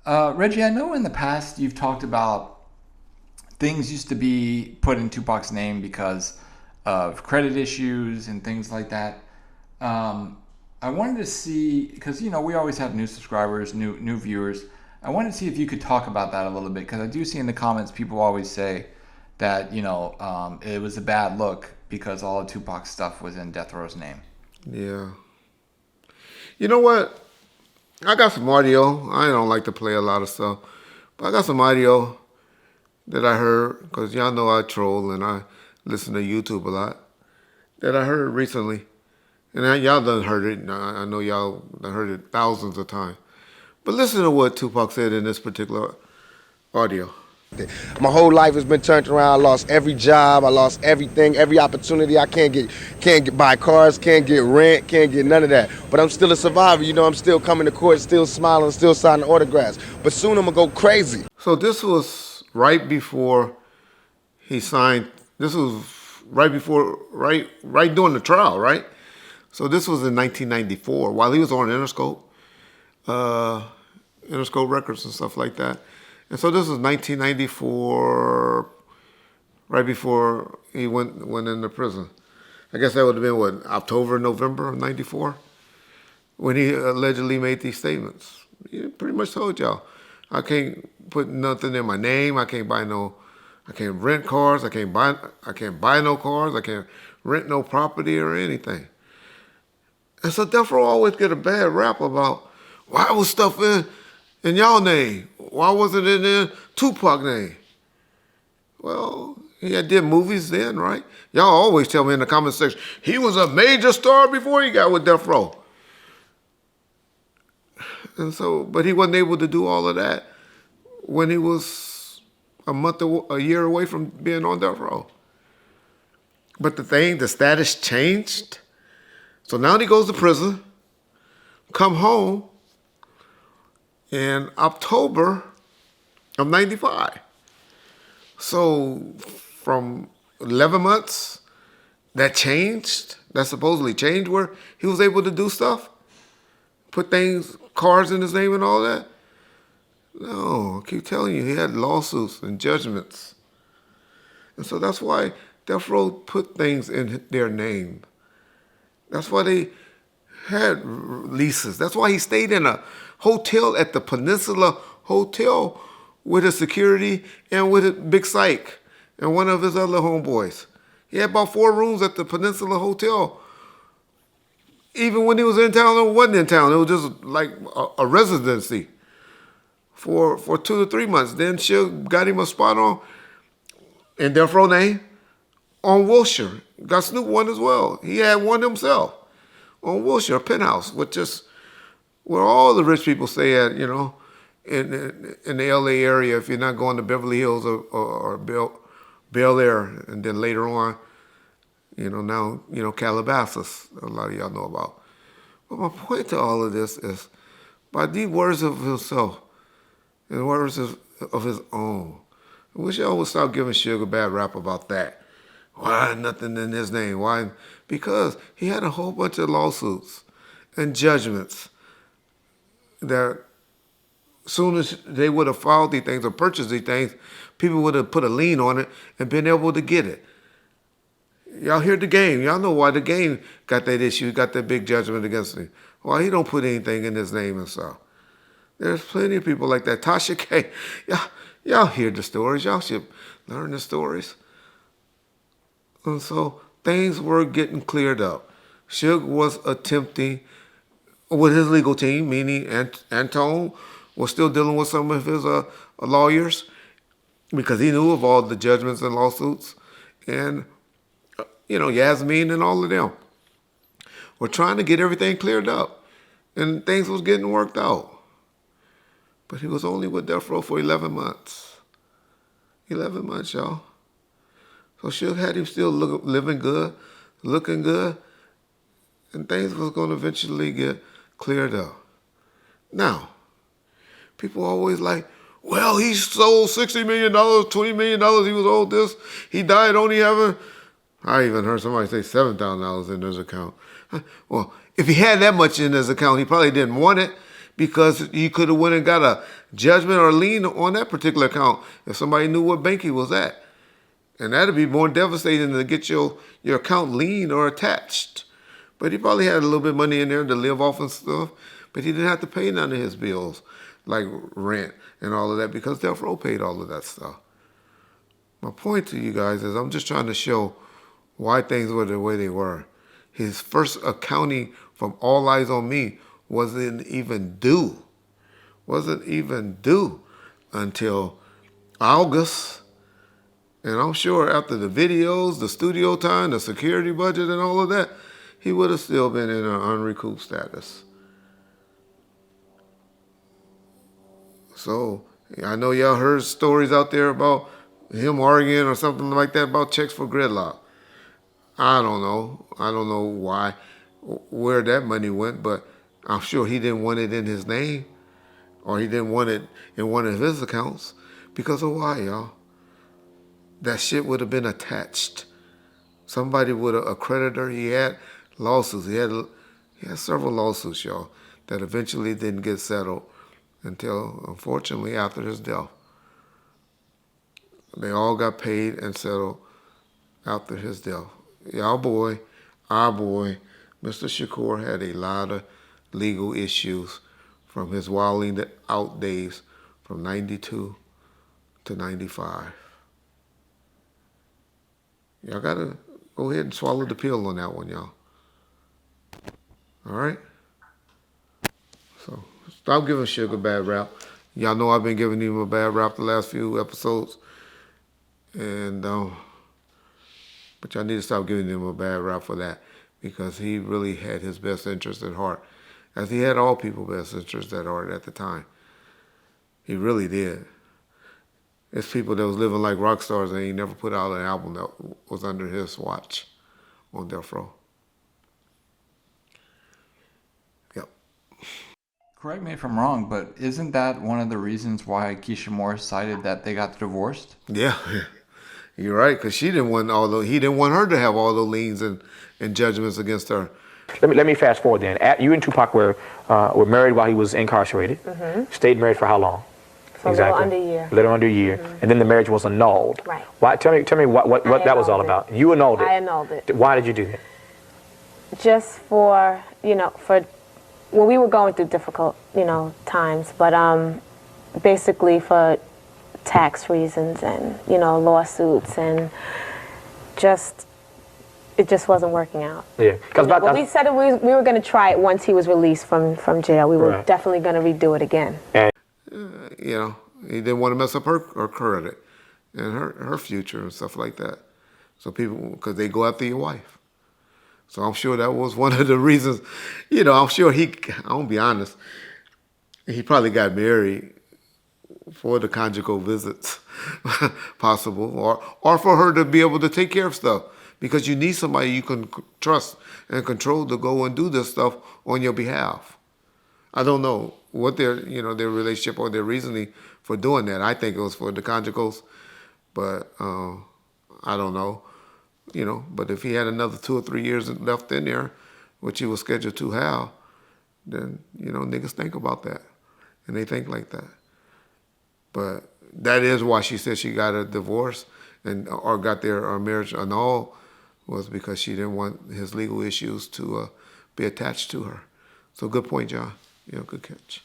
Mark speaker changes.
Speaker 1: Reggie, I know in the past you've talked about things used to be put in Tupac's name because of credit issues and things like that. I wanted to see because we always have new subscribers, new viewers. I wanted to see if you could talk about that a little bit because I do see in the comments people always say that it was a bad look because all of Tupac's stuff was in Death Row's name.
Speaker 2: Yeah. You know what? I got some audio. I don't like to play a lot of stuff, but I got some audio that I heard because y'all know I troll and I listen to YouTube a lot. That I heard recently, and y'all done heard it. I know y'all done heard it thousands of times. But listen to what Tupac said in this particular audio.
Speaker 3: My whole life has been turned around. I lost every job. I lost everything, every opportunity. I can't buy cars, can't get rent, can't get none of that. But I'm still a survivor. I'm still coming to court, still smiling, still signing autographs. But soon I'm gonna go crazy.
Speaker 2: So this was right before he signed. This was right during the trial, right? So this was in 1994 while he was on Interscope, Interscope Records and stuff like that. And so this was 1994, right before he went into prison. I guess that would have been, October, November of 94? When he allegedly made these statements. He pretty much told y'all, I can't put nothing in my name, I can't rent cars, I can't buy no cars, I can't rent no property or anything. And so Death Row always get a bad rap about, why was stuff in y'all name? Why wasn't it in Tupac name? Well, he did movies then, right? Y'all always tell me in the comment section, he was a major star before he got with Death Row. And so, but he wasn't able to do all of that when he was a year away from being on Death Row. But the status changed. So now he goes to prison, come home, in October of 95. So from 11 months, that supposedly changed where he was able to do stuff, put cars in his name and all that. No, I keep telling you, he had lawsuits and judgments. And so that's why Death Row put things in their name. That's why they had leases. That's why he stayed in a hotel at the Peninsula Hotel with his security and with a Big Psych and one of his other homeboys. He had about 4 rooms at the Peninsula Hotel. Even when he was in town or wasn't in town, it was just like a residency for 2 to 3 months. Then Suge got him a spot on in Death Row name on Wilshire. Got Snoop one as well. He had one himself on Wilshire, a penthouse, which is where all the rich people stay at, in the LA area if you're not going to Beverly Hills or Bel Air, and then later on, now, Calabasas, a lot of y'all know about. But my point to all of this is, by the words of himself and words of his own, I wish y'all would stop giving Suge a bad rap about that. Why nothing in his name? Why? Because he had a whole bunch of lawsuits and judgments that as soon as they would have filed these things or purchased these things, people would have put a lien on it and been able to get it. Y'all hear the game. Y'all know why the game got that issue, got that big judgment against him. Why he don't put anything in his name and stuff. There's plenty of people like that. Tasha K. Y'all hear the stories. Y'all should learn the stories. And so things were getting cleared up. Suge was attempting, with his legal team, meaning Antone, was still dealing with some of his lawyers because he knew of all the judgments and lawsuits. And, Yasmin and all of them were trying to get everything cleared up. And things was getting worked out. But he was only with Death Row for 11 months. 11 months, y'all. So Suge had him still living good, looking good, and things was going to eventually get cleared up. Now, people always like, well, he sold $60 million, $20 million, he was owed this. He died only having, I even heard somebody say $7,000 in his account. Well, if he had that much in his account, he probably didn't want it because you could have went and got a judgment or lien on that particular account if somebody knew what bank he was at. And that'd be more devastating than to get your account lien or attached. But he probably had a little bit of money in there to live off and stuff, but he didn't have to pay none of his bills, like rent and all of that, because Death Row paid all of that stuff. My point to you guys is I'm just trying to show why things were the way they were. His first accounting from All Eyes on Me wasn't even due. Wasn't even due until August. And I'm sure after the videos, the studio time, the security budget and all of that, he would have still been in an unrecouped status. So I know y'all heard stories out there about him arguing or something like that about checks for gridlock. I don't know. I don't know why, where that money went, but I'm sure he didn't want it in his name or he didn't want it in one of his accounts. Because of why, y'all? That shit would have been attached. Somebody would have, a creditor, he had lawsuits. He had several lawsuits, y'all, that eventually didn't get settled until, unfortunately, after his death. They all got paid and settled after his death. Our boy, Mr. Shakur had a lot of legal issues from his wilding out days from 92 to 95. Y'all gotta go ahead and swallow the pill on that one, y'all. All right? So stop giving Suge a bad rap. Y'all know I've been giving him a bad rap the last few episodes. And but y'all need to stop giving him a bad rap for that, because he really had his best interest at heart, as he had all people's best interest at heart at the time. He really did. It's people that was living like rock stars and he never put out an album that was under his watch on Death Row. Yep.
Speaker 1: Correct me if I'm wrong, but isn't that one of the reasons why Keisha Moore decided that they got divorced?
Speaker 2: Yeah, you're right, because he didn't want her to have all the liens and judgments against her.
Speaker 4: Let me fast forward then. You and Tupac were married while he was incarcerated. Mm-hmm. Stayed married for how long?
Speaker 5: For exactly. A little under a year.
Speaker 4: A little under a year. Mm-hmm. And then the marriage was annulled.
Speaker 5: Right.
Speaker 4: Why? Tell me what that was all about. You annulled it.
Speaker 5: I annulled it.
Speaker 4: Why did you do that?
Speaker 5: Just for when we were going through difficult, times, but basically for tax reasons and, lawsuits, and it just wasn't working out.
Speaker 4: Yeah.
Speaker 5: But we said we were going to try it once he was released from jail. We were definitely going to redo it again.
Speaker 4: And
Speaker 2: he didn't want to mess up her credit and her future and stuff like that. So because they go after your wife. So I'm sure that was one of the reasons. I'm sure I'll be honest, he probably got married for the conjugal visits, possible, or for her to be able to take care of stuff. Because you need somebody you can trust and control to go and do this stuff on your behalf. I don't know what their relationship or their reasoning for doing that. I think it was for the conjugals, but I don't know. But if he had another 2 or 3 years left in there, which he was scheduled to have, then, niggas think about that. And they think like that. But that is why she said she got a divorce or got their marriage annulled, was because she didn't want his legal issues to be attached to her. So good point, John. Good catch.